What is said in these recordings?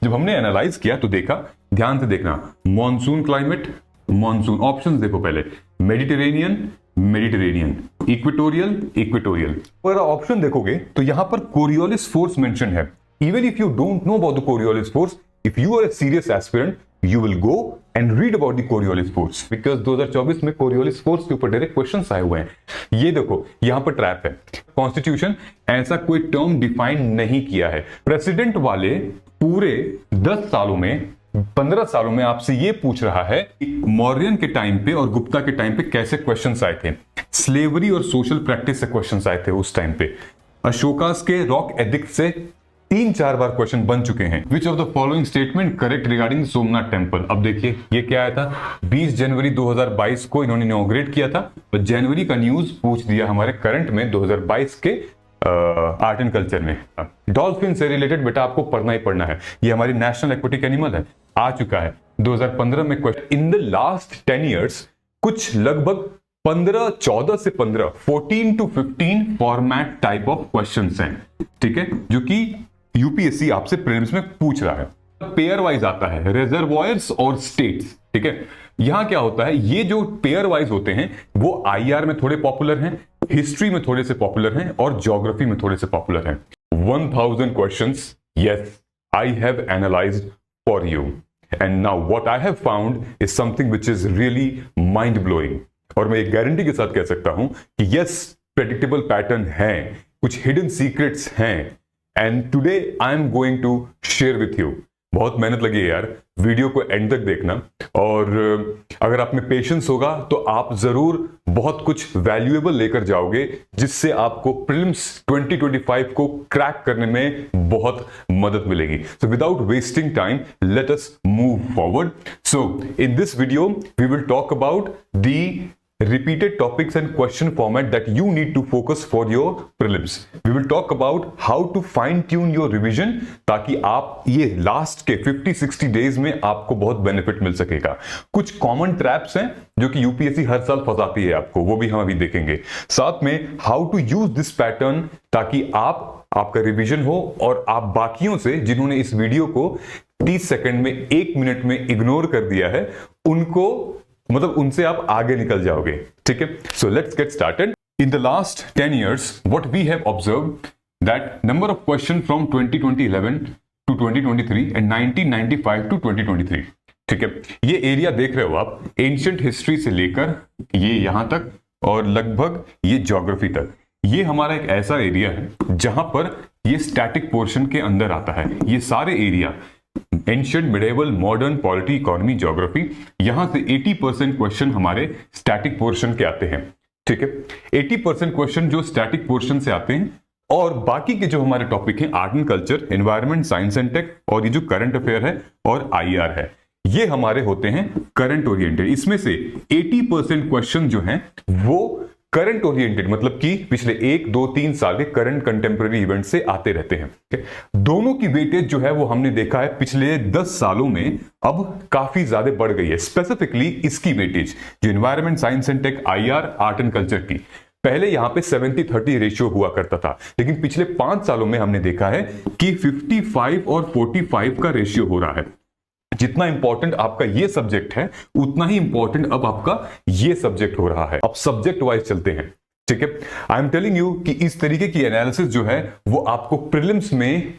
जब हमने एनालाइज किया तो देखा, ध्यान से देखना, मॉनसून क्लाइमेट, मॉनसून ऑप्शंस देखो पहले, मेडिटेरेनियन, मेडिटेरेनियन, इक्वेटोरियल, इक्वेटोरियल। अगर ऑप्शन देखोगे तो यहां पर कोरियोलिस फोर्स मेंशन है। Even if you don't know about the Coriolis force, if you are a serious aspirant, you will go and read about the Coriolis force because 2024 में Coriolis force के ऊपर direct questions आए हुए हैं। ये देखो यहां पर ट्रैप है, कॉन्स्टिट्यूशन ऐसा कोई टर्म डिफाइन नहीं किया है। प्रेसिडेंट वाले पूरे 10 सालों में, 15 सालों में आपसे ये पूछ रहा है मौर्यन के टाइम पे और गुप्ता के टाइम पे कैसे क्वेश्चंस आए थे, स्लेवरी और सोशल प्रैक्टिस से क्वेश्चंस आए थे उस टाइम पे, अशोकास के रॉक एडिक्ट से 3-4 बार क्वेश्चन बन चुके हैं। विच of the following statement correct regarding Somnath temple. अब देखिए ये क्या आया था, 20 जनवरी 2022 को इन्होंने इनॉग्रेट किया था, तो जनवरी का न्यूज पूछ दिया हमारे करंट में 2022 के आर्ट एंड कल्चर में। डॉल्फिन से रिलेटेड बेटा आपको पढ़ना ही पढ़ना है, ये हमारी नेशनल एक्वेटिक एनिमल है, आ चुका है 2015 में question. In the last 10 years कुछ लगभग 14 to 15 format type of questions हैं, ठीक है, जो कि यूपीएससी आपसे प्रीलिम्स में पूछ रहा है। पेयर वाइज आता है, रिजर्वॉयर्स और स्टेट्स, ठीक है। यहां क्या होता है, ये जो पेयर वाइज होते हैं वो आईआर में थोड़े पॉपुलर हैं, हिस्ट्री में थोड़े से पॉपुलर हैं और ज्योग्राफी में थोड़े से पॉपुलर हैं। 1000 questions, yes I have analysed for you and now what I have found is something which is really mind blowing. और मैं एक गारंटी के साथ कह सकता हूं कि यस प्रेडिक्टेबल पैटर्न है, कुछ हिडन सीक्रेट्स हैं, and today I am going to share with you. बहुत मेहनत लगी है यार, वीडियो को एंड तक देखना, और अगर आप में पेशेंस होगा तो आप जरूर बहुत कुछ वैल्यूएबल लेकर जाओगे, जिससे आपको प्रीलिम्स 2025 को क्रैक करने में बहुत मदद मिलेगी। So without wasting time let us move forward. So in this video we will talk about the repeated topics and question format that you need to focus for your prelims. We will talk about how to fine tune your revision ताकि आप ये last के 50-60 days में आपको बहुत benefit मिल सकेगा। कुछ common traps हैं जो कि यूपीएससी हर साल फंसाती है आपको, वो भी हम अभी देखेंगे। साथ में how to use this pattern ताकि आपका रिवीजन हो और आप बाकियों से जिन्होंने इस वीडियो को 30 सेकंड में 1 मिनट में इग्नोर कर दिया है, उनको मतलब उनसे आप आगे निकल जाओगे, ठीक है। So let's get started. In the last 10 years what we have observed that number of question from 2011 to 2023 and 1995 to 2023, ठीक है। ये एरिया देख रहे हो आप, एंशिएंट हिस्ट्री से लेकर ये यहां तक और लगभग ये ज्योग्राफी तक, ये हमारा एक ऐसा एरिया है जहां पर ये स्टैटिक पोर्शन के अंदर आता है। ये सारे area ancient, medieval, modern, polity, economy, geography, यहां से 80% क्वेश्चन हमारे स्टैटिक पोर्शन के आते हैं, ठीक है। 80% क्वेश्चन जो स्टैटिक पोर्शन से आते हैं, और बाकी के जो हमारे टॉपिक हैं art and culture, environment, science and tech, और ये जो करंट अफेयर है और आईआर है, ये हमारे होते हैं करंट ओरिएंटेड। इसमें से 80% क्वेश्चन जो हैं वो करंट ओरिएंटेड, मतलब कि पिछले 1, 2, 3 साल के करंट कंटेम्प्रेरी इवेंट से आते रहते हैं। दोनों की वेटेज जो है वो हमने देखा है पिछले 10 सालों में अब काफी ज्यादा बढ़ गई है। स्पेसिफिकली इसकी वेटेज जो environment, science and tech, IR, art and culture की, पहले यहां पे 70-30 रेशियो हुआ करता था, लेकिन पिछले 5 सालों में हमने देखा है कि 55 और 45 का रेशियो हो रहा है। जितना इंपॉर्टेंट आपका ये सब्जेक्ट है उतना ही इंपॉर्टेंट अब आपका ये सब्जेक्ट हो रहा है। अब सब्जेक्ट वाइज चलते हैं, ठीक है। आई एम टेलिंग यू कि इस तरीके की एनालिसिस जो है वो आपको प्रीलिम्स में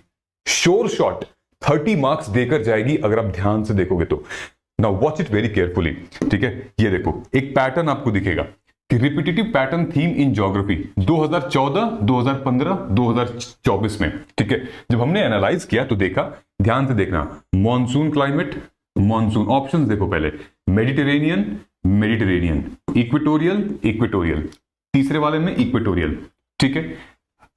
श्योर शॉट 30 मार्क्स देकर जाएगी अगर आप ध्यान से देखोगे तो। Now watch it very carefully, ठीक है। ये देखो एक पैटर्न आपको दिखेगा कि repetitive pattern theme in geography 2014, 2015, 2024 में, ठीक है। जब हमने एनालाइज किया तो देखा, ध्यान से देखना, मॉनसून क्लाइमेट, मॉनसून ऑप्शंस देखो पहले, मेडिटेरेनियन, मेडिटेरेनियन, इक्वेटोरियल, इक्वेटोरियल, तीसरे वाले में इक्वेटोरियल, ठीक है।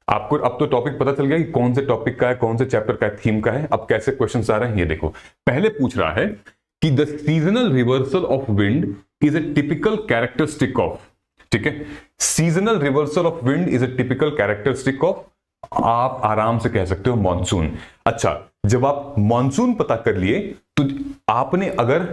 आपको अब तो टॉपिक पता चल गया कि कौन से टॉपिक का है, कौन से चैप्टर का है, थीम का है। अब कैसे क्वेश्चंस आ रहे हैं ये देखो। पहले पूछ रहा है कि the seasonal reversal of wind is a typical characteristic of, ठीक है। Seasonal reversal of wind is a typical characteristic of, आप आराम से कह सकते हो मॉनसून। अच्छा, जब आप मॉनसून पता कर लिए तो आपने अगर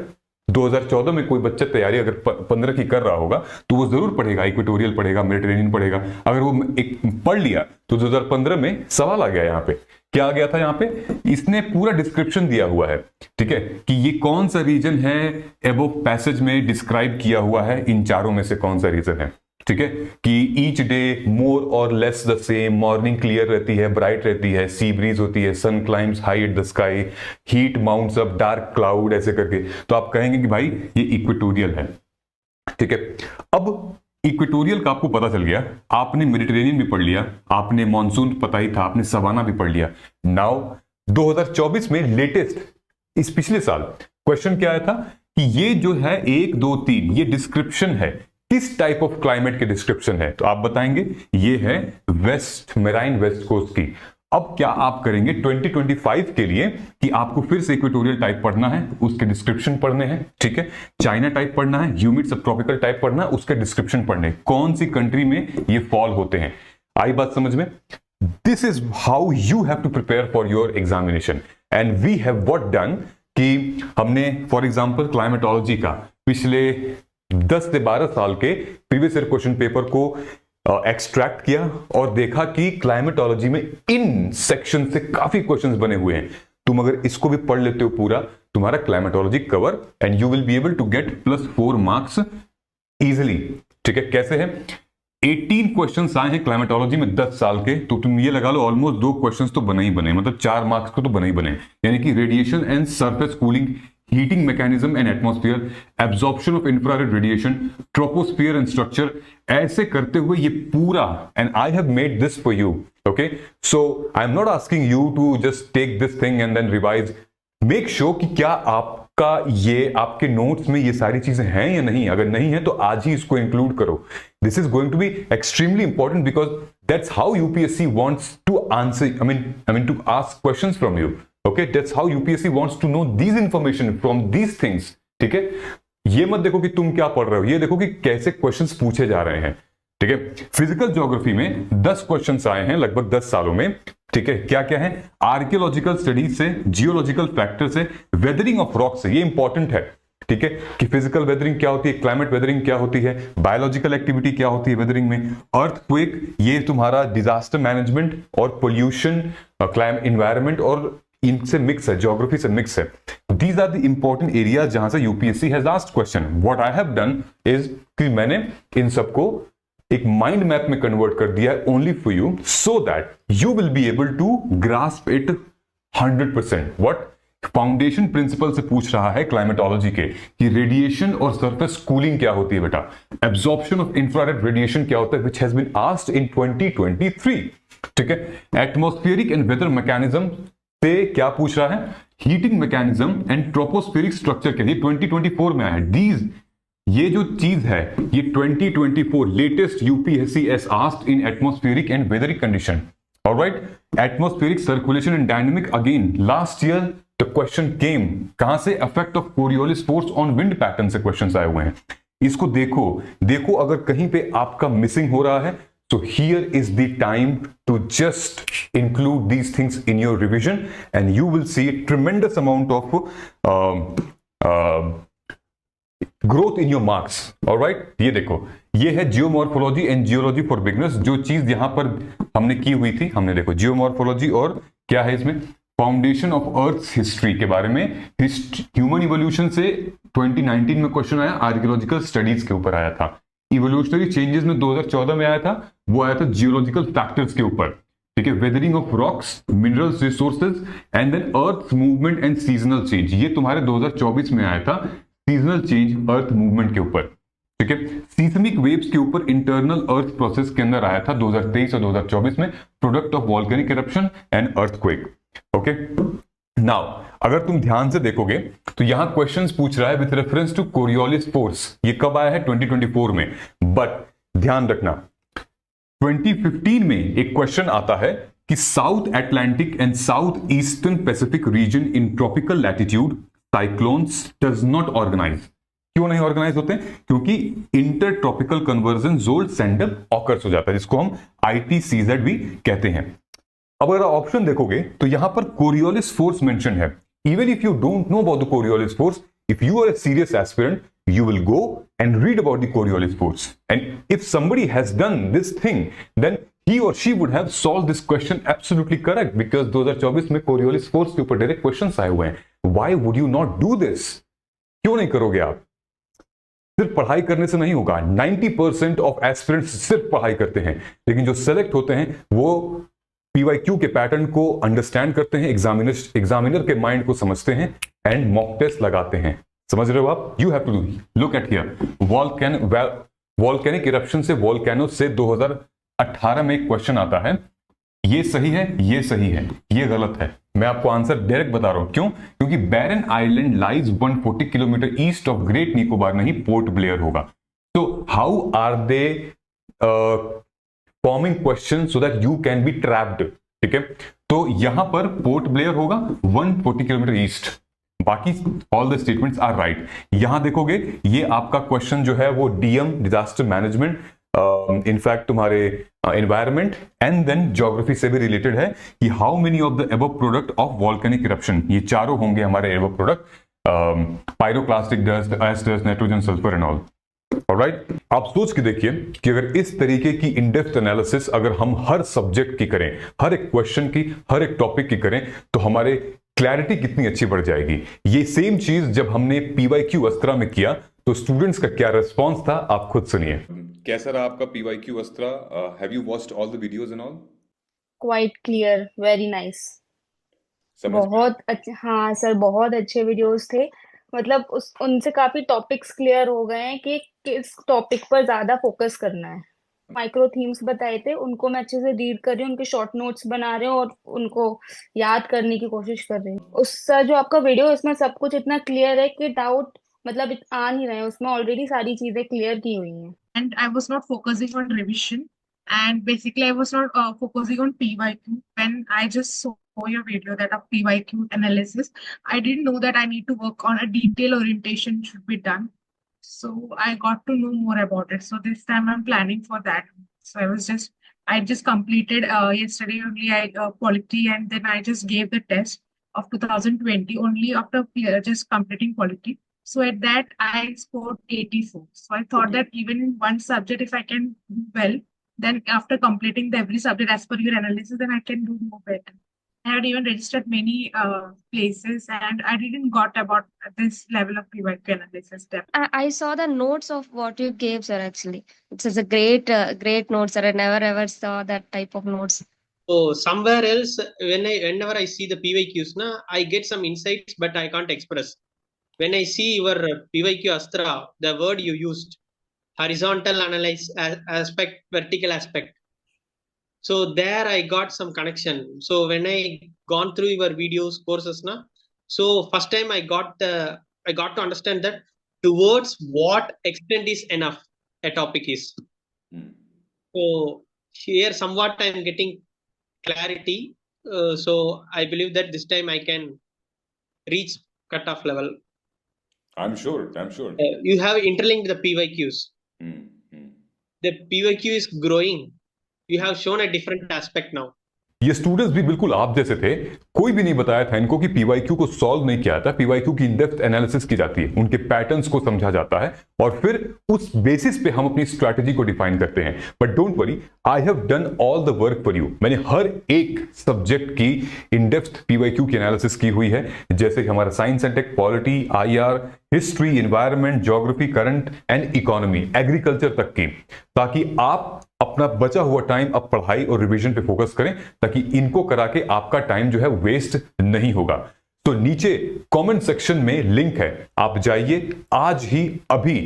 2014 में कोई बच्चा तैयारी अगर 15 की कर रहा होगा तो वो जरूर पढ़ेगा, इक्वेटोरियल पढ़ेगा, मेडिटेरेनियन पढ़ेगा। अगर वो एक पढ़ लिया तो 2015 में सवाल आ गया यहाँ पे क्या गया था यहाँ पे, इसने पूरा डिस्क्रिप्शन दिया हुआ है, ठीक है, कि ये कौन सा रीजन है एबो पैसेज में डिस्क्राइब किया हुआ है, इन चारों में से कौन सा रीजन है, ठीक है, कि each day more or less the same, morning clear रहती है, ब्राइट रहती है, सी ब्रीज होती है, sun climbs high at the sky, heat mounts up, dark cloud, ऐसे करके। तो आप कहेंगे कि भाई ये इक्वेटोरियल है, ठीक है। अब इक्वेटोरियल का आपको पता चल गया, आपने मेडिटेरेनियन भी पढ़ लिया, आपने मॉनसून पता ही था, आपने सवाना भी पढ़ लिया। नाउ 2024 में लेटेस्ट, इस पिछले साल क्वेश्चन क्या आया था कि ये जो है 1 2 3 ये डिस्क्रिप्शन है, किस टाइप ऑफ क्लाइमेट के डिस्क्रिप्शन है, तो आप बताएंगे ये है वेस्ट, मेराइन वेस्ट कोस्ट की। अब क्या आप करेंगे 2025 के लिए कि आपको फिर से इक्वेटोरियल टाइप पढ़ना है, उसके डिस्क्रिप्शन पढ़ने हैं, ठीक है, चाइना टाइप पढ़ना है, ह्यूमिड सब ट्रॉपिकल टाइप पढ़ना है, उसके डिस्क्रिप्शन पढ़ने, कौन सी कंट्री में ये फॉल होते हैं। आई बात समझ में? This is how you have to prepare for your examination and we have what done कि हमने फॉर एग्जांपल क्लाइमेटोलॉजी का पिछले 10 से 12 साल के प्रीवियस ईयर क्वेश्चन पेपर को एक्सट्रैक्ट किया और देखा कि क्लाइमेटोलॉजी में इन सेक्शन से काफी क्वेश्चंस बने हुए हैं। तुम अगर इसको भी पढ़ लेते हो पूरा, तुम्हारा climatology cover and you will be able to get +4 marks easily, ठीक है। कैसे है, 18 क्वेश्चंस आए हैं क्लाइमेटोलॉजी में 10 साल के, तो तुम ये लगा लो ऑलमोस्ट 2 क्वेश्चंस तो बने ही बने, मतलब 4 मार्क्स को तो बने ही बने, यानी कि radiation and surface cooling, heating mechanism and atmosphere, absorption of infrared radiation, troposphere and structure, ऐसे करते हुए ये पूरा, and I have made this for you, okay, so I'm not asking you to just take this thing and then revise, make sure कि क्या आपका ये आपके नोट्स में ये सारी चीजें हैं या नहीं, अगर नहीं है तो आज ही इसको इंक्लूड करो। This is going to be extremely important because that's how UPSC wants to answer, I mean to ask questions from you. Okay, that's how UPSC wants to know these information from these things, ठीक है। ये मत देखो कि तुम क्या पढ़ रहे हो, ये देखो कि कैसे क्वेश्चंस पूछे जा रहे हैं, ठीक है। फिजिकल ज्योग्राफी में 10 क्वेश्चंस आए हैं लगभग 10 सालों में, ठीक है। क्या क्या है, आर्कियोलॉजिकल स्टडीज से, जियोलॉजिकल फैक्टर से, वेदरिंग ऑफ रॉक से, ये इंपॉर्टेंट है, ठीक है, कि फिजिकल वेदरिंग क्या होती है, क्लाइमेट वेदरिंग क्या होती है, बायोलॉजिकल एक्टिविटी क्या होती है वेदरिंग में, अर्थक्वेक, ये तुम्हारा डिजास्टर मैनेजमेंट और पोल्यूशन, क्लाइमेट, इन्वायरमेंट और इनसे मिक्स है, ज्योग्राफी से मिक्स है। These are the important areas जहां से UPSC has asked question. What I have done is कि मैंने इन सबको एक माइंड मैप में कन्वर्ट कर दिया है only for you, so that you will be able to grasp it 100%। What foundation principle से पूछ रहा है क्लाइमेटोलॉजी के कि रेडिएशन और सरफेस कूलिंग क्या होती है बेटा, एब्जॉर्प्शन ऑफ इंफ्रारेड रेडिएशन क्या होता है, which has been asked in 2023, ठीक है। एटमॉस्फेरिक एंड वेदर मैकेनिज्म से क्या पूछ रहा है, heating mechanism and tropospheric structure के लिए 2024 में आया है। दीज, ये जो चीज है ये 2024 latest UPSC as asked in atmospheric and weather condition, alright. Atmospheric circulation and dynamic, again last year the question came कहां से, effect of Coriolis force on wind pattern से क्वेश्चंस आए हुए हैं। इसको देखो अगर कहीं पे आपका मिसिंग हो रहा है, so here is the time to just include these things in your revision and you will see a tremendous amount of growth in your marks, all right। ये देखो, ये है geomorphology and geology for beginners, जो चीज यहां पर हमने की हुई थी, हमने देखो जियोमॉर्फोलॉजी और क्या है इसमें, फाउंडेशन ऑफ अर्थ हिस्ट्री के बारे में, ह्यूमन इवोल्यूशन से 2019 में क्वेश्चन आया, आर्कियोलॉजिकल स्टडीज के ऊपर आया था, इवोल्यूशनरी चेंजेस में 2014 में आया था, वो आया था जियोलॉजिकल फैक्टर्स के ऊपर, ठीक है, weathering of rocks, minerals, resources and then earth movement and seasonal change, ये तुम्हारे 2024 में आया था, सीजनल चेंज अर्थ मूवमेंट के ऊपर, ठीक है। सीस्मिक वेव्स के ऊपर इंटरनल अर्थ प्रोसेस के अंदर आया था 2023 और 2024 में, product of volcanic eruption and earthquake, okay. Now अगर तुम ध्यान से देखोगे तो यहां क्वेश्चंस पूछ रहा है with reference to Coriolis force, ये कब आया है 2024 में, बट ध्यान रखना 2015 में एक क्वेश्चन आता है कि south Atlantic and south eastern Pacific region in tropical latitude cyclones does not organise. क्यों नहीं ऑर्गेनाइज होते, क्योंकि इंटर ट्रॉपिकल कन्वर्जन जोल्ट सैंडल ऑकर्स हो जाता है, जिसको हम ITCZ भी कहते हैं। अब अगर ऑप्शन देखोगे तो यहां पर कोरियोलिस फोर्स मेंशन है। Even if you don't know about the Coriolis force, if you are a serious aspirant, you will go and read about the Coriolis force, and if somebody has done this thing, then he or she would have solved this question absolutely correct because 2024 में Coriolis force के ऊपर direct questions आए हुए हैं. Why would you not do this? क्यों नहीं करोगे आप? सिर्फ पढ़ाई करने से नहीं होगा. 90% ऑफ एस्पिरेंट्स सिर्फ पढ़ाई करते हैं, लेकिन जो सेलेक्ट होते हैं वो PYQ के पैटर्न को अंडरस्टैंड करते हैं, एग्जामिनर के माइंड को समझते हैं एंड मॉक टेस्ट लगाते हैं. समझ रहे हो आप? You have to look at here. Volcanic eruption से, वॉल्केनो से 2018 में एक क्वेश्चन आता है. ये सही है, ये सही है, ये गलत है. मैं आपको आंसर डायरेक्ट बता रहा हूं. क्यों? क्योंकि Barren Island lies 140 kilometre east of Great Nicobar, नहीं पोर्ट ब्लेयर होगा. तो how are they forming question so that you can be trapped. ठीक है, तो यहां पर पोर्ट ब्लेयर होगा 140 किलोमीटर ईस्ट. बाकी all the statements are right. यहां देखोगे ये आपका क्वेश्चन जो है वो डीएम, डिजास्टर मैनेजमेंट, इनफैक्ट तुम्हारे एनवायरमेंट एंड देन ज्योग्राफी से भी रिलेटेड है कि how many of the above product of volcanic eruption. ये चारों होंगे हमारे above product, pyroclastic dust, ash dust, nitrogen, sulphur and all. Alright, आप सोच के देखिए कि अगर इस तरीके की इन डेप्थ एनालिसिस अगर हम हर सब्जेक्ट की करें, हर एक क्वेश्चन की, हर एक टॉपिक की करें, तो हमारे क्लैरिटी कितनी अच्छी बढ़ जाएगी. ये सेम चीज जब हमने PYQ अस्त्रा में किया तो स्टूडेंट्स का क्या रिस्पॉन्स था आप खुद सुनिए. कैसा रहा आपका PYQ अस्त्रा? Have you watched all the videos and all? Quite clear, very nice. समझ गए? बहुत अच्छे, हाँ सर, बहुत अच्छे वीडियोस थे. मतलब उनसे काफी टॉपिक्स क्लियर हो गए हैं कि किस टॉपिक पर ज्यादा फोकस करना है. माइक्रो थीम्स बताए थे, उनको मैं अच्छे से रीड कर रही हूँ, उनके शॉर्ट नोट्स बना रहे हूँ और उनको याद करने की कोशिश कर रही हूँ. उसका जो आपका वीडियो, इसमें सब कुछ इतना क्लियर है कि डाउट मतलब आ नहीं रहे हैं. उसमें ऑलरेडी सारी चीजें क्लियर की हुई हैं. And I was not focusing on revision, and basically I was not focusing on PYQ. When I just saw your video that of PYQ analysis, I didn't know that I need to work on a detail orientation should be done. So I got to know more about it. So this time I'm planning for that. So I just completed yesterday only polity, and then I just gave the test of 2020 only after just completing polity. So at that, I scored 84. So I thought that even in one subject, if I can do well, then after completing every subject as per your analysis, then I can do more better. I had even registered many places, and I didn't got about this level of PYQ analysis step. I saw the notes of what you gave, sir. Actually, it's a great note, sir. I never ever saw that type of notes. So somewhere else, whenever I see the PYQs, I get some insights, but I can't express. When I see your PYQ Astra, the word you used, horizontal analyze aspect, vertical aspect. So there I got some connection. So when I gone through your videos, courses, so first time I got to understand that towards what extent is enough a topic is. So here somewhat I am getting clarity. So I believe that this time I can reach cutoff level. I'm sure. You have interlinked the PYQs. The PYQ is growing. You have shown a different aspect now. ये students भी बिल्कुल आप जैसे थे. कोई भी नहीं बताया था इनको कि PYQ को सॉल्व नहीं किया था. PYQ की इन डेप्थ एनालिसिस की जाती है, उनके पैटर्न्स को समझा जाता है और फिर उस बेसिस पे हम अपनी स्ट्रैटेजी को डिफाइन करते हैं. But don't worry, I have done all the work for you. मैंने हर एक सब्जेक्ट की इन डेप्थ PYQ की एनालिसिस की हुई है, जैसे कि हमारा science and tech, polity, IR, history, environment, geography, current and economy, agriculture तक की, ताकि आप अपना बचा हुआ टाइम अब पढ़ाई और रिवीजन पे फोकस करें, ताकि इनको करा के आपका टाइम जो है वेस्ट नहीं होगा. तो नीचे कमेंट सेक्शन में लिंक है, आप जाइए आज ही अभी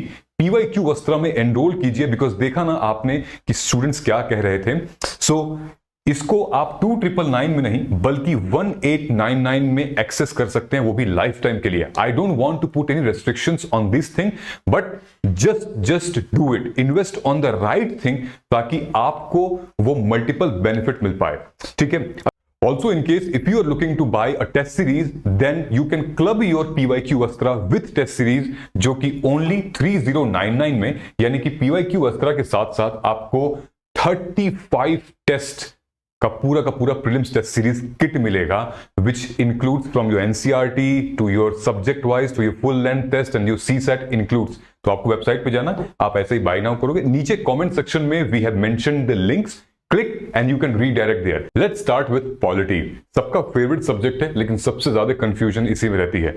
PYQ अस्त्रा में एनरोल कीजिए. बिकॉज देखा ना आपने कि स्टूडेंट्स क्या कह रहे थे. सो इसको आप 2999 में नहीं बल्कि 1899 में एक्सेस कर सकते हैं, वो भी लाइफ टाइम के लिए. I don't want to put any restrictions on this thing, but just do it, invest on the right thing, ताकि आपको वो मल्टीपल बेनिफिट मिल पाए. ठीक है. Also, in case if you are looking to buy a test series, then you can club your PYQ Astra with test series, जो कि only 3099 में, यानी कि PYQ Astra के साथ साथ आपको 35 टेस्ट का पूरा प्रीलिम्स टेस्ट सीरीज किट मिलेगा, which includes from your NCERT to your subject wise to your full length test and your CSAT includes. तो आपको वेबसाइट पे जाना, आप ऐसे ही बाय नाउ करोगे. नीचे कमेंट सेक्शन में we have mentioned the links. Click and you can redirect there. Let's start with polity. सबका फेवरेट सब्जेक्ट है, लेकिन सबसे ज्यादा कंफ्यूजन इसी में रहती है।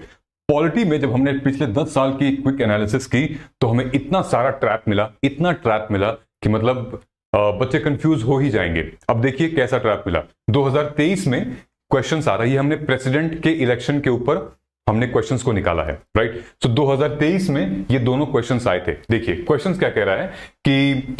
पॉलिटी में जब हमने पिछले 10 साल की क्विक एनालिसिस की तो हमें इतना सारा ट्रैप मिला, इतना ट्रैप मिला कि मतलब बच्चे कंफ्यूज हो ही जाएंगे। अब देखिए कैसा ट्रैप मिला। 2023 में क्वेश्चंस आ रही है, हमने प्रेसिडेंट के इलेक्शन के ऊपर हमने क्वेश्चंस को निकाला है, राइट। सो 2023 में ये दोनों क्वेश्चंस आए थे। देखिए क्वेश्चंस क्या कह रहा है कि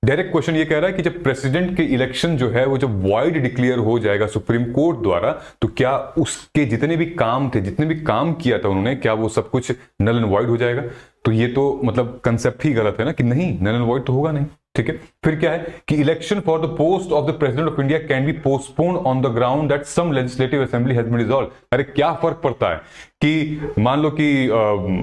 डायरेक्ट क्वेश्चन ये कह रहा है कि जब प्रेसिडेंट के इलेक्शन जो है वो जब वॉइड डिक्लेयर हो जाएगा सुप्रीम कोर्ट द्वारा, तो क्या उसके जितने भी काम थे, जितने भी काम किया था उन्होंने, क्या वो सब कुछ नल एंड वॉइड हो जाएगा? तो ये तो मतलब कंसेप्ट ही गलत है ना, कि नहीं, नल एंड वॉइड तो होगा नहीं, ठीक है। फिर क्या है कि election for the post of the president of India can be postponed on the ground that some legislative assembly has been dissolved. अरे क्या फर्क पड़ता है कि मान लो कि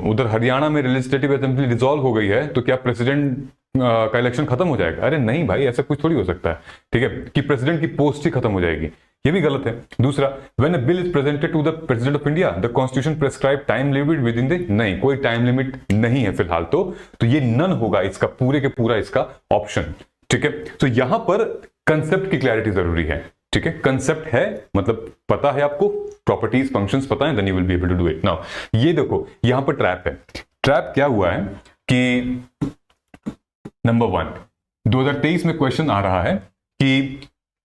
उधर हरियाणा में लेजिस्लेटिव असेंबली डिसॉल्व हो गई है, तो क्या प्रेसिडेंट का इलेक्शन खत्म हो जाएगा? अरे नहीं भाई, ऐसा कुछ थोड़ी हो सकता है, ठीक है, कि प्रेसिडेंट की पोस्ट ही खत्म हो जाएगी। ये भी गलत है। दूसरा, when a bill is presented to the president of India the constitution prescribe time limit within the, नहीं, कोई टाइम लिमिट नहीं है फिलहाल तो ये नन होगा इसका पूरे के पूरा इसका ऑप्शन, ठीक है। तो यहां पर कंसेप्ट की क्लैरिटी जरूरी है, ठीक है। कंसेप्ट है मतलब पता है आपको, प्रॉपर्टीज फंक्शंस पता है, then you will be able to do it. Now ये देखो यहां पर ट्रैप है। ट्रैप क्या हुआ है कि नंबर 1, 2023 में क्वेश्चन आ रहा है कि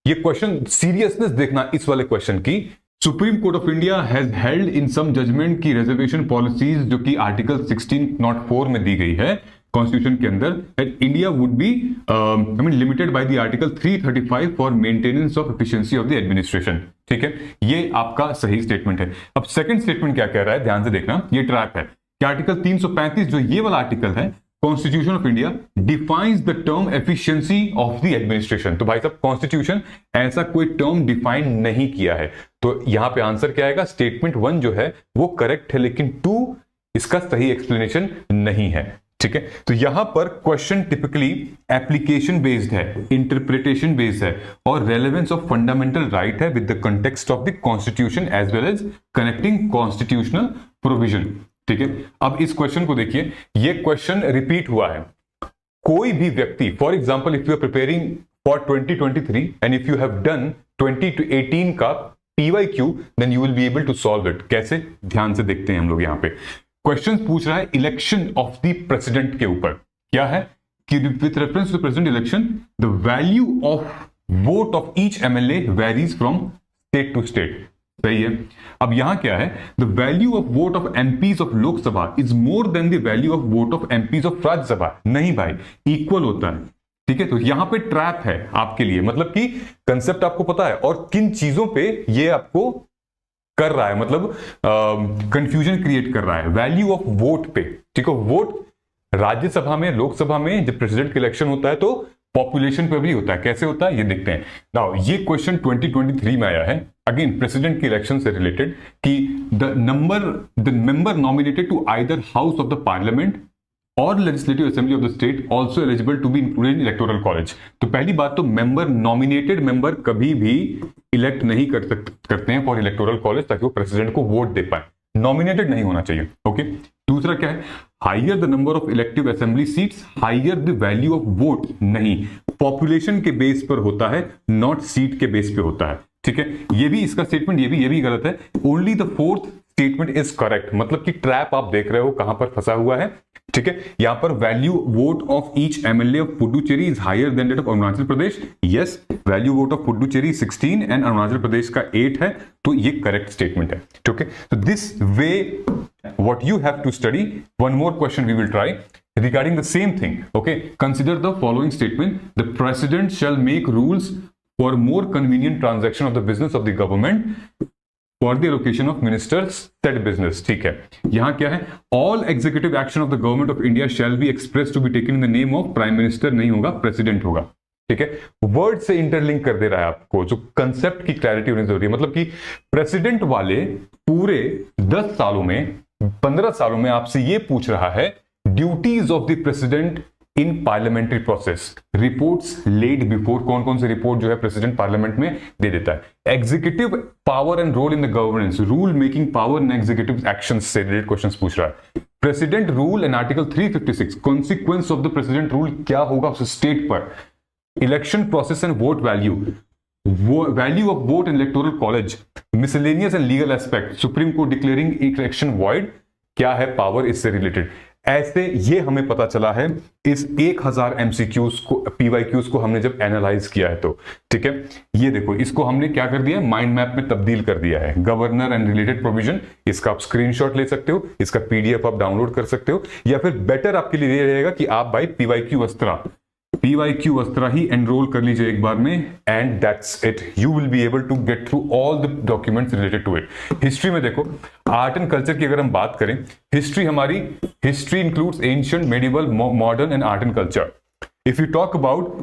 ये क्वेश्चन सीरियसनेस देखना इस वाले क्वेश्चन की। Supreme Court of India has held in some judgement की रिजर्वेशन पॉलिसीज जो कि आर्टिकल 1604 में दी गई है कॉन्स्टिट्यूशन के अंदर, that India would be limited by the article 335 for maintenance of efficiency of the administration, ठीक है। ये आपका सही स्टेटमेंट है। अब सेकंड स्टेटमेंट क्या कह रहा है, ध्यान से देखना, ये ट्रैप है कि आर्टिकल 335 जो ये वाला आर्टिकल है, constitution of India defines the term efficiency of the administration. तो भाई साहब कॉन्स्टिट्यूशन ऐसा कोई टर्म डिफाइन नहीं किया है, तो यहां पे आंसर क्या आएगा? स्टेटमेंट 1 जो है वो करेक्ट है, लेकिन 2 इसका सही एक्सप्लेनेशन नहीं है, ठीक है। तो यहां पर क्वेश्चन टिपिकली एप्लीकेशन बेस्ड है, इंटरप्रिटेशन बेस्ड है, और रेलेवेंस ऑफ फंडामेंटल राइट है with the context of the constitution as well as connecting constitutional provision, ठीक है। अब इस क्वेश्चन को देखिए, ये क्वेश्चन रिपीट हुआ है। कोई भी व्यक्ति, for example if you are preparing for 2023 and if you have done 2018 का PYQ, then you will be able to solve it. कैसे? ध्यान से देखते हैं हम लोग। यहां पे क्वेश्चन पूछ रहा है इलेक्शन ऑफ द प्रेसिडेंट के ऊपर। क्या है कि with reference to president election the value of vote of each MLA varies from state to state. सही है। अब यहां क्या है, the value of vote of MPs of Lok Sabha is more than the value of vote of MPs of Rajya Sabha. नहीं भाई, equal होता है, ठीक है। तो यहां पे ट्रैप है आपके लिए, मतलब कि कंसेप्ट आपको पता है और किन चीजों पे ये आपको कर रहा है, मतलब कंफ्यूजन क्रिएट कर रहा है। वैल्यू ऑफ वोट पे, ठीक है। वोट राज्यसभा में, लोकसभा में जब प्रेसिडेंट का इलेक्शन होता है तो पॉपुलेशन पे भी होता है। कैसे होता है ये देखते हैं। नाउ ये क्वेश्चन 2023 में आया है, अगेन प्रेसिडेंट के इलेक्शन से रिलेटेड, कि the member nominated to either house of the parliament और legislative assembly of the state also eligible to be included in electoral college. तो पहली बात तो मेंबर, नॉमिनेटेड मेंबर कभी भी इलेक्ट नहीं करते हैं फॉर इलेक्टोरल कॉलेज, ताकि वो प्रेसिडेंट को वोट दे पाए। नॉमिनेटेड नहीं होना चाहिए, ओके। दूसरा क्या है, higher the number of elective assembly seats higher the value of vote. नहीं, पॉपुलेशन के बेस पर होता है, नॉट सीट के बेस पे होता है, ठीक है। ये भी इसका स्टेटमेंट, ये भी गलत है। Only the fourth statement is correct, मतलब कि ट्रैप आप देख रहे हो कहां पर फंसा हुआ है, ठीक है। यहां पर value vote of each MLA of Puducherry is higher than that of Arunachal Pradesh. Yes, value vote of Puducherry 16 and Arunachal Pradesh का 8 है, तो ये करेक्ट स्टेटमेंट है, ठीक है। तो this way what you have to study. One more question we will try regarding the same thing, okay. Consider the following statement: the president shall make rules for more convenient transaction of the business of the government for the allocation of ministers said business, ठीक है। यहां क्या है, all executive action of the government of India shall be expressed to be taken in the name of prime minister, नहीं होगा, president होगा, ठीक है। वर्ड से इंटरलिंक कर दे रहा है आपको, जो कंसेप्ट की क्लैरिटी होनी जरूरी है। मतलब कि प्रेसिडेंट वाले पूरे 10 सालों में, 15 सालों में आपसे ये पूछ रहा है duties of the president in parliamentary process, reports laid before, कौन कौन से रिपोर्ट जो है प्रेसिडेंट पार्लियामेंट में दे देता है। Executive power and role in the governance, rule making power and executive actions से रिलेटेड क्वेश्चंस पूछ रहा है। President rule and article 356, consequence of the president rule क्या होगा उस स्टेट पर, election process and vote value, value of vote in electoral college, miscellaneous and legal aspect, supreme court declaring election void, क्या है power इससे related. ऐसे ये हमें पता चला है इस 1000 एमसीक्यूज को, पीवाईक्यूज को हमने जब एनालाइज किया है तो, ठीक है। ये देखो, इसको हमने क्या कर दिया है, माइंड मैप में तब्दील कर दिया है। गवर्नर एंड रिलेटेड प्रोविजन, इसका आप स्क्रीनशॉट ले सकते हो, इसका पीडीएफ आप डाउनलोड कर सकते हो, या फिर बेटर आपके लिए ये रहेगा कि आप भाई पीवाईक्यू अस्त्रा ही एनरोल कर लीजिए एक बार में, and that's it, you will be able to get through all the documents related to it. History में देखो, आर्ट एंड कल्चर की अगर हम बात करें, history includes ancient, medieval, modern and art and culture. If you talk about,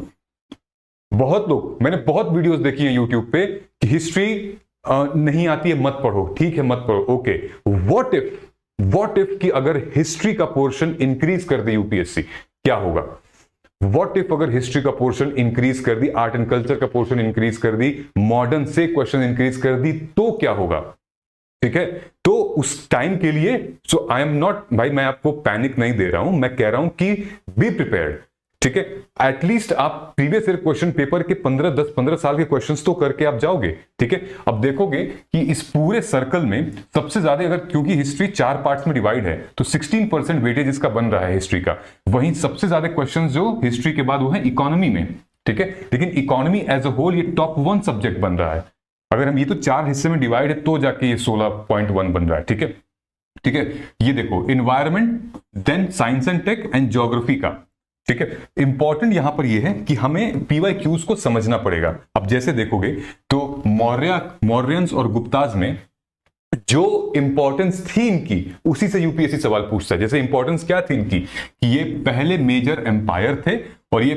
बहुत लोग, मैंने बहुत वीडियोस देखी है यूट्यूब पे कि हिस्ट्री नहीं आती है मत पढ़ो, ठीक है मत पढ़ो, ओके। व्हाट इफ कि अगर हिस्ट्री का पोर्शन इंक्रीज कर दे यूपीएससी, क्या होगा? व्हाट इफ अगर हिस्ट्री का पोर्शन इंक्रीज कर दी, आर्ट एंड कल्चर का पोर्शन इंक्रीज कर दी, मॉडर्न से क्वेश्चन इंक्रीज कर दी, तो क्या होगा? ठीक है, तो उस टाइम के लिए, सो आई एम नॉट, भाई मैं आपको पैनिक नहीं दे रहा हूं, मैं कह रहा हूं कि बी प्रिपेयर्ड, ठीक है। एटलीस्ट आप प्रीवियस ईयर क्वेश्चन पेपर के 15 साल के क्वेश्चंस तो करके आप जाओगे, ठीक है। अब देखोगे कि इस पूरे सर्कल में सबसे ज्यादा, अगर क्योंकि हिस्ट्री 4 पार्ट्स में डिवाइड है, तो 16% वेटेज इसका बन रहा है हिस्ट्री का। वहीं सबसे ज्यादा क्वेश्चंस जो हिस्ट्री के बाद वो है इकोनॉमी में, ठीक है। लेकिन इकोनॉमी एज अ होल ये टॉप 1 सब्जेक्ट बन रहा है। अगर हम, ये तो 4 हिस्से में डिवाइड है, तो जाके ये 16.1 बन रहा है, ठीक है, ठीक है। ये देखो, environment, then science and tech and geography का, ठीक है। इंपॉर्टेंट यहां पर यह है कि हमें पीवाईक्यूज को समझना पड़ेगा। अब जैसे देखोगे तो मौर्यंस और गुप्ताज में जो इंपॉर्टेंस थी इनकी, उसी से यूपीएससी सवाल पूछता है। जैसे इंपॉर्टेंस क्या थी इनकी, कि ये पहले मेजर एम्पायर थे, और ये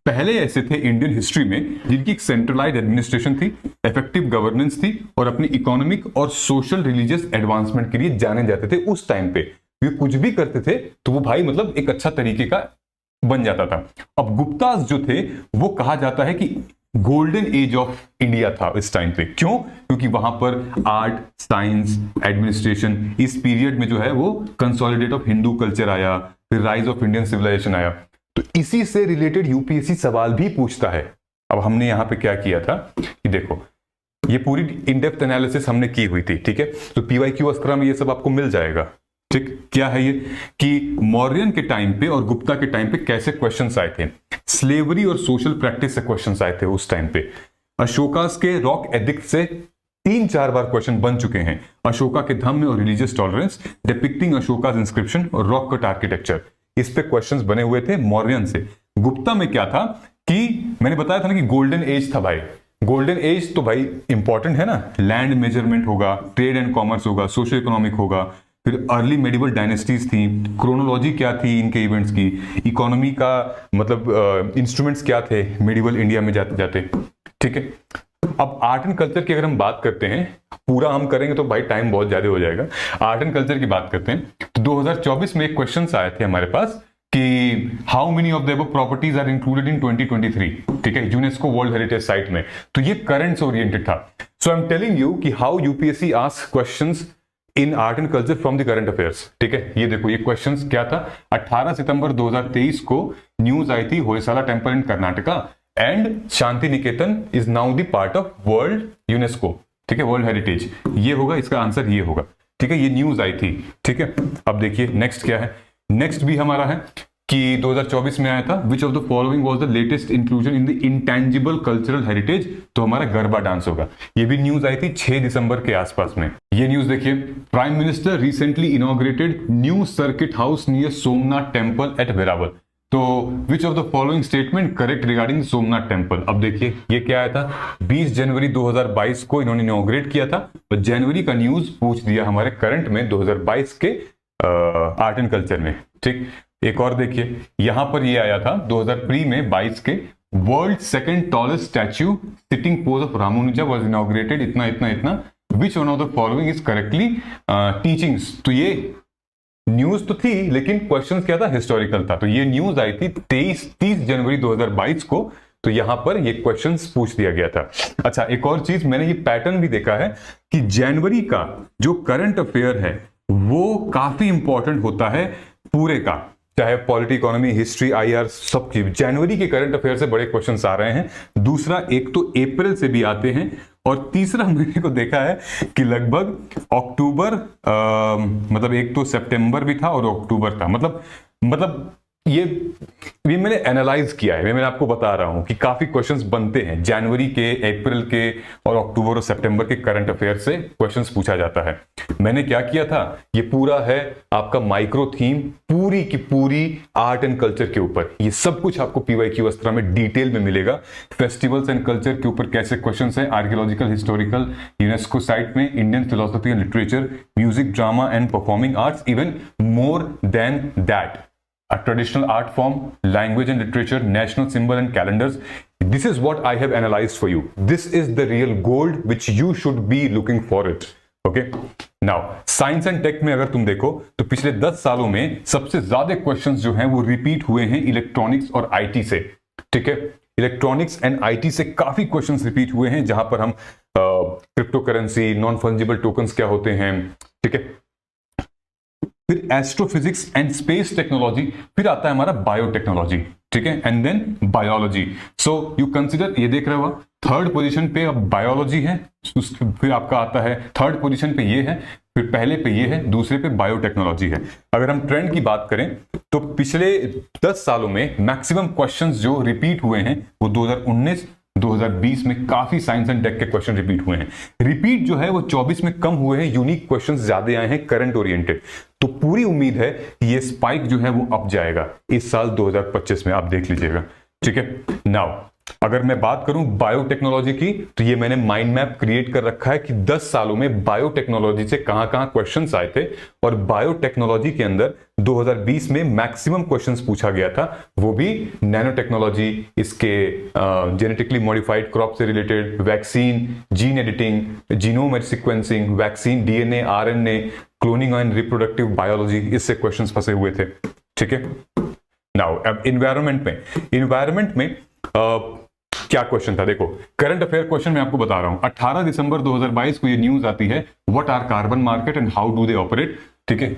पहले ऐसे थे इंडियन हिस्ट्री में जिनकी एक सेंट्रलाइज्ड एडमिनिस्ट्रेशन थी, इफेक्टिव गवर्नेंस थी, और अपनी इकोनॉमिक और सोशल रिलीजियस एडवांसमेंट के लिए जाने जाते थे। उस टाइम पे ये कुछ भी करते थे तो वो भाई मतलब एक अच्छा तरीके का बन जाता था। अब गुप्ताज जो थे, वो कहा जाता है कि गोल्डन एज ऑफ इंडिया था इस टाइम पे। क्यों? क्योंकि वहां पर आर्ट, साइंस, एडमिनिस्ट्रेशन, इस पीरियड में जो है वो कंसोलिडेट ऑफ हिंदू कल्चर आया, फिर राइज ऑफ इंडियन सिविलाइजेशन आया। तो इसी से रिलेटेड यूपीएससी सवाल भी पूछता है। अब हमने यहां पे क्या किया था कि देखो, ये पूरी इन डेप्थ एनालिसिस हमने की हुई थी, ठीक है। तो पीवाईक्यू अस्त्रा में ये सब आपको मिल जाएगा, ठीक। क्या है ये कि मौर्यन के टाइम पे और गुप्ता के टाइम पे कैसे क्वेश्चंस आए थे, स्लेवरी और सोशल प्रैक्टिस से क्वेश्चंस आए थे उस टाइम पे। अशोकास के रॉक एडिक्ट से 3-4 बार क्वेश्चन बन चुके हैं। अशोका के धम्म और रिलीजियस टॉलरेंस, डिपिक्टिंग अशोकास इंस्क्रिप्शन और रॉक कट आर्किटेक्चर, इस पे क्वेश्चंस बने हुए थे मौर्यन से। गुप्ता में क्या था कि मैंने बताया था ना कि गोल्डन एज था भाई। गोल्डन एज तो भाई इंपॉर्टेंट है ना, लैंड मेजरमेंट होगा, ट्रेड एंड कॉमर्स होगा, सोशल इकोनॉमिक होगा, फिर अर्ली मेडिवल डायनेस्टीज थी, क्रोनोलॉजी क्या थी इनके इवेंट्स की, इकोनॉमी का मतलब इंस्ट्रूमेंट्स क्या थे मेडिवल इंडिया में जाते जाते, ठीक है। अब आर्ट एंड कल्चर की अगर हम बात करते हैं, पूरा हम करेंगे तो भाई टाइम बहुत ज्यादा हो जाएगा। आर्ट एंड कल्चर की बात करते हैं तो 2024 में एक क्वेश्चन आए थे हमारे पास कि how many of the above properties are included in 2023, ठीक है, यूनेस्को वर्ल्ड हेरिटेज साइट में। तो ये करंट से ओरिएंटेड था। सो आई एम टेलिंग यू कि how UPSC asks questions in art and culture from the current affairs, ठीक है। ये देखो, ये क्वेश्चंस क्या था, 18 सितंबर 2023 को न्यूज आई थी, Hoysala temple in Karnataka and Shanti Niketan is now the part of world UNESCO, ठीक है, वर्ल्ड हेरिटेज। ये होगा, इसका आंसर ये होगा, ठीक है। ये न्यूज आई थी, ठीक है। अब देखिए नेक्स्ट क्या है। नेक्स्ट भी हमारा है कि 2024 में आया था, विच of the following was the latest inclusion in the intangible cultural heritage, तो हमारा गरबा डांस होगा। ये भी न्यूज आई थी 6 दिसंबर के आसपास में। ये न्यूज देखिए, prime minister recently inaugurated new circuit house near Somnath temple at Veraval. तो which of the following statement correct regarding Somnath temple. अब देखिए ये क्या आया था, 20 जनवरी 2022 को इन्होंने इनॉग्रेट किया था, तो जनवरी का न्यूज पूछ दिया हमारे करंट में 2022 के आर्ट एंड कल्चर में, ठीक। एक और देखिए, यहां पर ये आया था 2003 में 22 के, world second tallest statue sitting pose of Ramanuja was inaugurated, इतना इतना इतना, which one of the following is correctly teachings. तो ये न्यूज तो थी लेकिन क्वेश्चन क्या था, हिस्टोरिकल था। तो ये न्यूज आई थी 30 जनवरी 2022 को, तो यहां पर ये क्वेश्चंस पूछ दिया गया था। अच्छा, एक और चीज मैंने ये पैटर्न भी देखा है कि जनवरी का जो करंट अफेयर है वो काफी इंपॉर्टेंट होता है पूरे का, चाहे पॉलिटी, इकोनॉमी, हिस्ट्री, आईआर, सब की जनवरी के करंट अफेयर से बड़े क्वेश्चंस आ रहे हैं। दूसरा, एक तो अप्रैल से भी आते हैं, और तीसरा मैंने को देखा है कि लगभग अक्टूबर, मतलब एक तो सितंबर भी था और अक्टूबर था, मतलब ये मैंने एनालाइज किया है, मैंने आपको बता रहा हूं कि काफी क्वेश्चंस बनते हैं जनवरी के, अप्रैल के और अक्टूबर और सितंबर के करंट अफेयर से क्वेश्चंस पूछा जाता है। मैंने क्या किया था, ये पूरा है आपका माइक्रो थीम, पूरी की पूरी आर्ट एंड कल्चर के ऊपर। ये सब कुछ आपको पीवाईक्यू अस्त्रा में डिटेल में मिलेगा। फेस्टिवल्स एंड कल्चर के ऊपर कैसे क्वेश्चंस हैं, आर्कियोलॉजिकल, हिस्टोरिकल, यूनेस्को साइट में, Indian philosophy and literature, music, drama and performing arts, even more than that, a traditional art form, language and literature, national symbol and calendars. This is what I have analyzed for you. This is the real gold which you should be looking for it. Okay? Now, science and tech में अगर तुम देखो तो पिछले 10 सालों में सबसे ज्यादा क्वेश्चंस जो हैं वो रिपीट हुए हैं इलेक्ट्रॉनिक्स और आईटी से। ठीक है, इलेक्ट्रॉनिक्स एंड आईटी से काफी क्वेश्चंस रिपीट हुए हैं, जहां पर हम crypto currency, non fungible tokens क्या होते हैं, ठीक है, फिर एस्ट्रोफिजिक्स एंड स्पेस टेक्नोलॉजी, फिर आता है हमारा बायोटेक्नोलॉजी, ठीक है, and then biology. So you consider, ये देख रहे हो, थर्ड पोजीशन पे अब बायोलॉजी है, फिर आपका आता है थर्ड पोजीशन पे ये है, फिर पहले पे ये है, दूसरे पे बायोटेक्नोलॉजी है। अगर हम ट्रेंड की बात करें तो पिछले 10 सालों में मैक्सिमम क्वेश्चंस जो रिपीट हुए हैं वो 2019 2020 में काफी साइंस एंड टेक के क्वेश्चन रिपीट हुए हैं। रिपीट जो है वो 24 में कम हुए हैं, यूनिक क्वेश्चंस ज्यादा आए हैं, करंट ओरिएंटेड। तो पूरी उम्मीद है कि ये स्पाइक जो है वो अप जाएगा इस साल 2025 में, आप देख लीजिएगा। ठीक है, नाउ अगर मैं बात करूं बायोटेक्नोलॉजी की, तो ये मैंने माइंड मैप क्रिएट कर रखा है कि 10 सालों में बायोटेक्नोलॉजी से कहां-कहां क्वेश्चंस आए थे, और बायोटेक्नोलॉजी के अंदर 2020 में मैक्सिमम क्वेश्चंस पूछा गया था, वो भी नैनो टेक्नोलॉजी, इसके जेनेटिकली मॉडिफाइड क्रॉप से related, vaccine, gene editing, genome sequencing, vaccine, DNA, RNA, cloning and reproductive biology, इससे क्वेश्चंस फंसे हुए थे। ठीक है, नाउ अब इन्वायरमेंट में क्या क्वेश्चन था, देखो करंट अफेयर क्वेश्चन मैं आपको बता रहा हूं। 18 दिसंबर 2022 को ये न्यूज आती है, what are carbon market and how do they operate. ठीक है,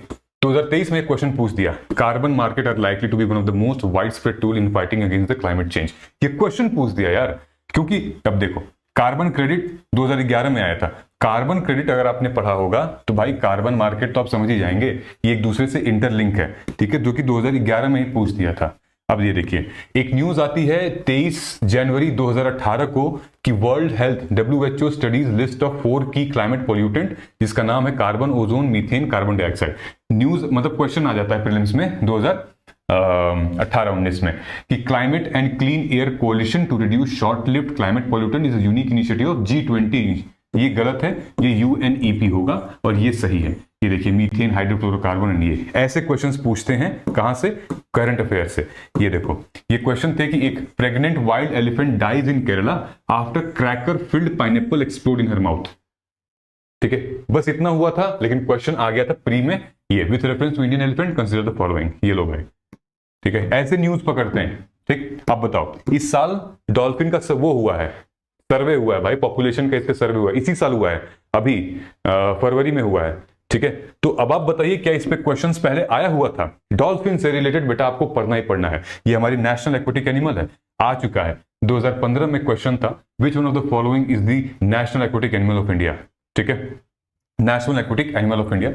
2023 में एक क्वेश्चन पूछ दिया, carbon market are likely to be one of the most widespread tool in fighting against the climate change. ये क्वेश्चन पूछ दिया यार, क्योंकि अब देखो कार्बन क्रेडिट 2011 में आया था। कार्बन क्रेडिट अगर आपने पढ़ा होगा तो भाई कार्बन मार्केट तो आप समझ ही जाएंगे, ये एक दूसरे से इंटरलिंक है। ठीक है, जो कि 2011 में ही पूछ दिया था। अब ये देखिए, एक न्यूज आती है 23 जनवरी 2018 को कि world health WHO studies list of 4 की क्लाइमेट पोल्यूटेंट, जिसका नाम है carbon, ozone, methane, carbon dioxide. News मतलब क्वेश्चन आ जाता है प्रीलिम्स में 2018-19 में कि climate and clean air coalition to reduce short lived climate pollutant is a unique initiative of G20। ये गलत है, ये UNEP होगा और ये सही है। ये देखिए, मीथेन, हाइड्रोक्लोरोकार्बन एंड ये ऐसे क्वेश्चंस पूछते हैं कहां से, करंट अफेयर से। ये देखो, ये क्वेश्चन थे कि एक pregnant wild elephant dies in Kerala after cracker filled pineapple explode in her mouth. ठीक है, बस इतना हुआ था, लेकिन क्वेश्चन आ गया था प्री में, ये with reference to Indian elephant consider the following. ये लोग हैं, ठीक है, ऐसे न्यूज पकड़ते हैं। ठीक, अब बताओ, इस साल डॉल्फिन का वो हुआ है, सर्वे हुआ है भाई, पॉपुलेशन का इसका सर्वे हुआ है, इसी साल हुआ है, अभी फरवरी में हुआ है। ठीक है, तो अब आप बताइए क्या इस पे क्वेश्चंस पहले आया हुआ था? डॉल्फिन से रिलेटेड बेटा आपको पढ़ना ही पढ़ना है, ये हमारी नेशनल एक्वेटिक एनिमल है, आ चुका है। 2015 में क्वेश्चन था, which one of the following is the national aquatic animal of India. ठीक है, national aquatic animal of India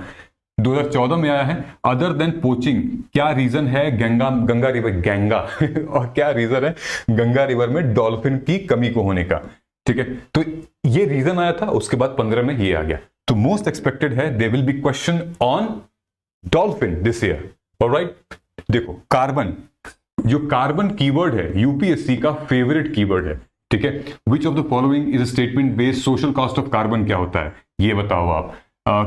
2014 में आया है। अदर देन पोचिंग, क्या रीजन है गंगा रिवर और क्या रीजन है गंगा रिवर में डॉल्फिन की कमी को होने का? ठीक है, तो ये रीजन आया था, उसके बाद 15 में ये आ गया। तो मोस्ट एक्सपेक्टेड है they will be question on dolphin this year. Alright, देखो कार्बन, जो कार्बन कीवर्ड है यूपीएससी का फेवरेट कीवर्ड है। ठीक है, विच of the following is a statement based social cost of carbon, क्या होता है ये बताओ आप।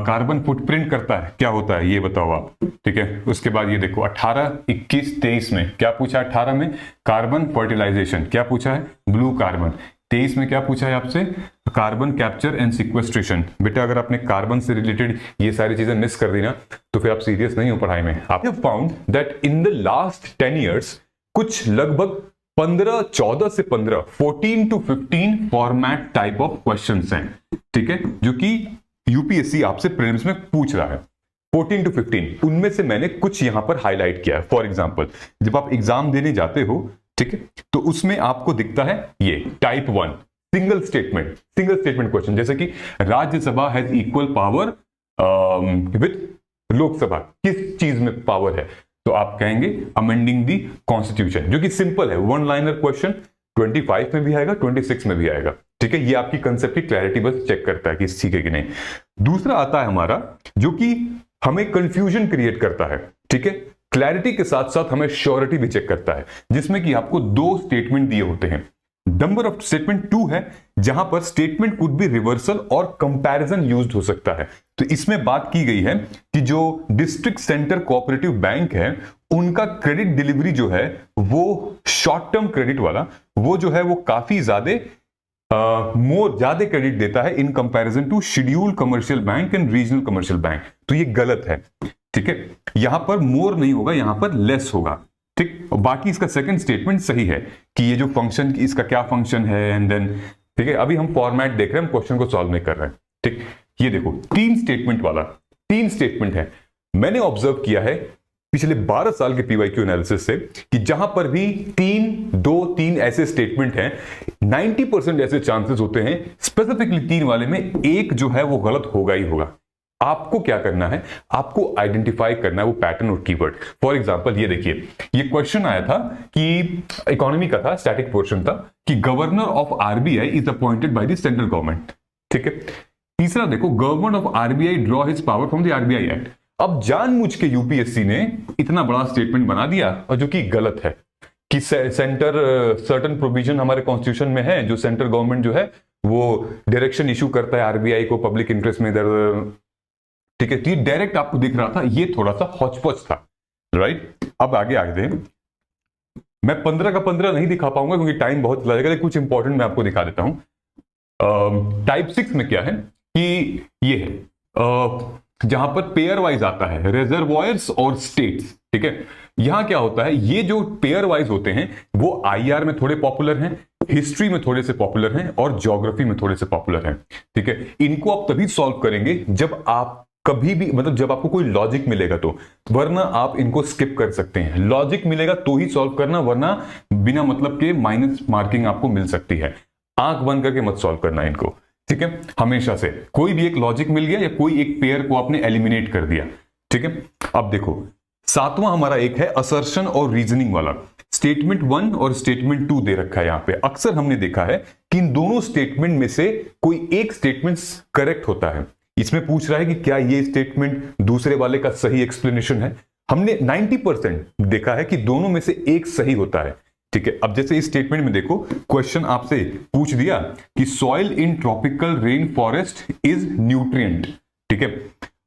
कार्बन फुटप्रिंट करता है, क्या होता है ये बताओ आप। ठीक है, उसके बाद ये देखो 18, 21, 23 में क्या पूछा है? 18 में कार्बन फर्टिलाइजेशन, क्या पूछा है? Blue carbon. 23 में क्या पूछा है आपसे? Carbon capture and sequestration. बेटा अगर आपने कार्बन से रिलेटेड ये सारी चीजें मिस कर दी ना तो फिर आप सीरियस नहीं हो पढ़ाई में। आप found that in the last 10 years कुछ लगभग 14 से 15 14 to 15 format type of questions हैं। ठीक है, जो कि यूपीएससी आपसे प्रीलिम्स में पूछ रहा है। 14 to 15, उनमें से मैंने कुछ यहां पर हाईलाइट किया है। फॉर एग्जांपल, जब आप एग्जाम देने जाते हो, ठीक है, तो उसमें आपको दिखता है ये टाइप 1 सिंगल स्टेटमेंट क्वेश्चन, जैसे कि Rajya Sabha has equal power with Lok Sabha. किस चीज में पावर है? तो आप कहेंगे अमेंडिंग दी कॉन्स्टिट्यूशन, जो कि सिंपल है, वन लाइनर क्वेश्चन, 25 में भी आएगा, 26 में भी आएगा। ठीक है, ये आपकी कंसेप्ट की क्लैरिटी बस चेक करता है कि ठीक है कि नहीं। दूसरा आता है हमारा, जो कि हमें कंफ्यूजन क्रिएट करता है। ठीक है, क्लैरिटी के साथ साथ हमें श्योरिटी भी चेक करता है, जिसमें कि आपको 2 स्टेटमेंट दिए होते हैं। नंबर ऑफ स्टेटमेंट 2 है, जहां पर स्टेटमेंट कुड बी रिवर्सल और कंपैरिजन यूज्ड हो सकता है। तो इसमें बात की गई है कि जो डिस्ट्रिक्ट सेंटर कोऑपरेटिव बैंक है, उनका क्रेडिट डिलीवरी जो है वो शॉर्ट टर्म क्रेडिट वाला, वो जो है वो काफी ज्यादा क्रेडिट देता है in comparison to schedule commercial bank and regional commercial bank. तो ये गलत है। ठीक है, यहां पर मोर नहीं होगा, यहां पर लेस होगा। ठीक, और बाकी इसका सेकंड स्टेटमेंट सही है कि ये जो फंक्शन, इसका क्या फंक्शन है, एंड देन ठीक है, अभी हम फॉर्मेट देख रहे हैं, हम क्वेश्चन को सॉल्व नहीं कर रहे हैं। ठीक, ये देखो 3 स्टेटमेंट वाला, 3 स्टेटमेंट है। मैंने ऑब्जर्व किया है पिछले 12 साल के पीवाईक्यू एनालिसिस से कि जहां पर भी 3 ऐसे स्टेटमेंट हैं, 90% ऐसे चांसेस होते हैं स्पेसिफिकली 3 वाले में एक जो है वो गलत होगा ही होगा। आपको क्या करना है, आपको आइडेंटिफाई करना है वो पैटर्न और कीवर्ड। फॉर एग्जांपल ये देखिए, ये क्वेश्चन आया था कि इकोनॉमी का था, स्टैटिक पोर्शन था कि governor of RBI is appointed by the central government. ठीक है, तीसरा देखो, government of RBI draw his power from the RBI act. अब जानबूझ के यूपीएससी ने इतना बड़ा स्टेटमेंट बना दिया, और जो कि गलत है, कि सेंटर सर्टेन प्रोविजन हमारे कॉन्स्टिट्यूशन में है, जो सेंट्रल गवर्नमेंट जो है वो डायरेक्शन इशू करता है आरबीआई को पब्लिक इंटरेस्ट में इधर। ठीक है, तो डायरेक्ट आपको दिख रहा था, ये थोड़ा सा हॉचपॉच था, राइट। अब आगे मैं 15 का 15 नहीं दिखा पाऊंगा क्योंकि टाइम बहुत चला जाएगा, कुछ इंपॉर्टेंट मैं आपको दिखा देता हूं। टाइप 6 में क्या है कि ये है जहां पर पेयर वाइज आता है रिजर्वॉयर्स और स्टेट्स। ठीक है, यहां क्या होता है, ये जो पेयर वाइज होते हैं वो आईआर में थोड़े पॉपुलर हैं, हिस्ट्री में थोड़े से पॉपुलर हैं, और ज्योग्राफी में थोड़े से पॉपुलर हैं। ठीक है, इनको आप तभी सॉल्व करेंगे जब आप कभी भी, मतलब जब आपको कोई लॉजिक मिलेगा तो, वरना आप इनको स्किप कर सकते हैं। लॉजिक मिलेगा तो ही सॉल्व करना, वरना बिना मतलब के माइनस मार्किंग आपको मिल सकती है। आंख बंद करके मत सॉल्व करना इनको। ठीक है, हमेशा से कोई भी एक लॉजिक मिल गया या कोई एक पेयर को आपने एलिमिनेट कर दिया। ठीक है, अब देखो 7वां हमारा एक है असर्शन और रीजनिंग वाला। स्टेटमेंट 1 और स्टेटमेंट 2 दे रखा है यहां पे। अक्सर हमने देखा है कि इन दोनों स्टेटमेंट में से कोई एक स्टेटमेंट करेक्ट होता है। इसमें पूछ रहा है कि क्या ये स्टेटमेंट दूसरे वाले का सही एक्सप्लेनेशन है। हमने 90% देखा है कि दोनों में से एक सही होता है। ठीक है, अब जैसे इस स्टेटमेंट में देखो, क्वेश्चन आपसे पूछ दिया कि soil in tropical rain forest is nutrient. ठीक है,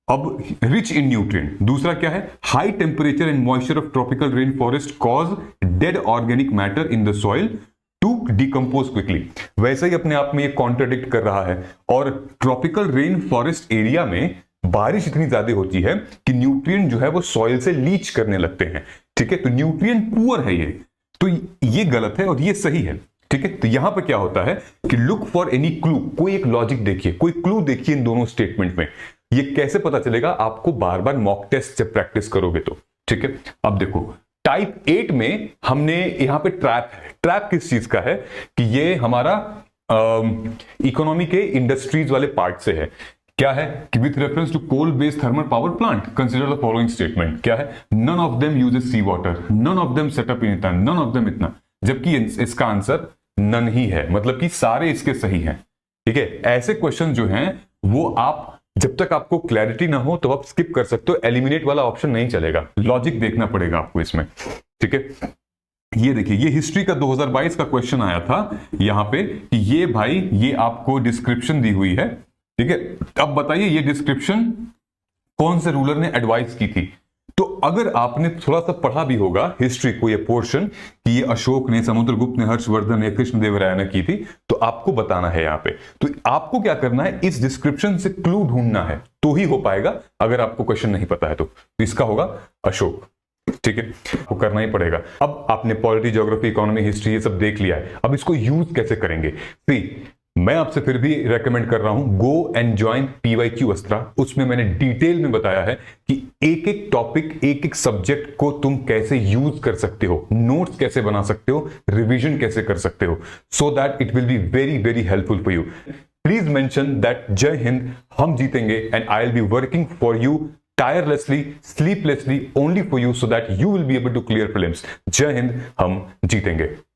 अब रिच इन न्यूट्रिएंट। दूसरा क्या है, high temperature and moisture of tropical rain forest cause dead organic matter in the soil to decompose quickly. वैसे ही अपने आप में ये कॉन्ट्रडिक्ट कर रहा है, और ट्रॉपिकल रेन फॉरेस्ट एरिया में बारिश इतनी ज्यादा होती है कि न्यूट्रिएंट जो है वो सॉइल से लीच करने लगते हैं। ठीक है, तो न्यूट्रिएंट पुअर है ये, तो ये गलत है और ये सही है। ठीक है, तो यहां पर क्या होता है कि लुक फॉर एनी क्लू, कोई एक लॉजिक देखिए, कोई क्लू देखिए इन दोनों स्टेटमेंट में। ये कैसे पता चलेगा? आपको बार बार मॉक टेस्ट जब प्रैक्टिस करोगे तो। ठीक है, अब देखो टाइप 8 में हमने यहां पे ट्रैप है। ट्रैप किस चीज का है कि ये हमारा इकोनॉमी के इंडस्ट्रीज वाले पार्ट से है। क्या है कि with reference to coal based thermal power plant consider the following statement. क्या है, none of them uses sea water, none of them set up in इतना, नन ऑफ देम इतना, जबकि इसका आंसर नन ही है, मतलब कि सारे इसके सही हैं। ठीक है, ऐसे क्वेश्चन जो हैं वो आप जब तक आपको क्लैरिटी ना हो तो आप स्किप कर सकते हो। एलिमिनेट वाला ऑप्शन नहीं चलेगा, लॉजिक देखना पड़ेगा आपको इसमें। ठीक है, ये देखिए, ये हिस्ट्री का 2022 का क्वेश्चन आया था यहां पे कि ये भाई, ये आपको डिस्क्रिप्शन दी हुई है। ठीक है, अब बताइए ये डिस्क्रिप्शन कौन से रूलर ने एडवाइस की थी। तो अगर आपने थोड़ा सा पढ़ा भी होगा हिस्ट्री को, ये पोर्शन कि ये अशोक ने, समुद्रगुप्त ने, हर्षवर्धन ने, कृष्णदेवराय ने की थी, तो आपको बताना है यहाँ पे। तो आपको क्या करना है, इस डिस्क्रिप्शन से क्लू ढूंढना है, तो ही हो पाएगा। अगर आपको क्वेश्चन नहीं पता है तो इसका होगा अशोक। ठीक है, आपको करना ही पड़ेगा। अब आपने पॉलिटी, ज्योग्राफी, इकोनॉमी, हिस्ट्री ये सब देख लिया है, अब इसको यूज कैसे करेंगे। सी मैं आपसे फिर भी रेकमेंड कर रहा हूं, गो एंड ज्वाइन PYQ अस्त्रा। उसमें मैंने डिटेल में बताया है कि एक एक टॉपिक, एक एक सब्जेक्ट को तुम कैसे यूज कर सकते हो, नोट्स कैसे बना सकते हो, रिवीजन कैसे कर सकते हो, so that it will be very very helpful for you. Please mention that जय हिंद, हम जीतेंगे, and I will be working for you tirelessly, sleeplessly only for you so that you will be able to clear prelims. जय हिंद, हम जीतेंगे।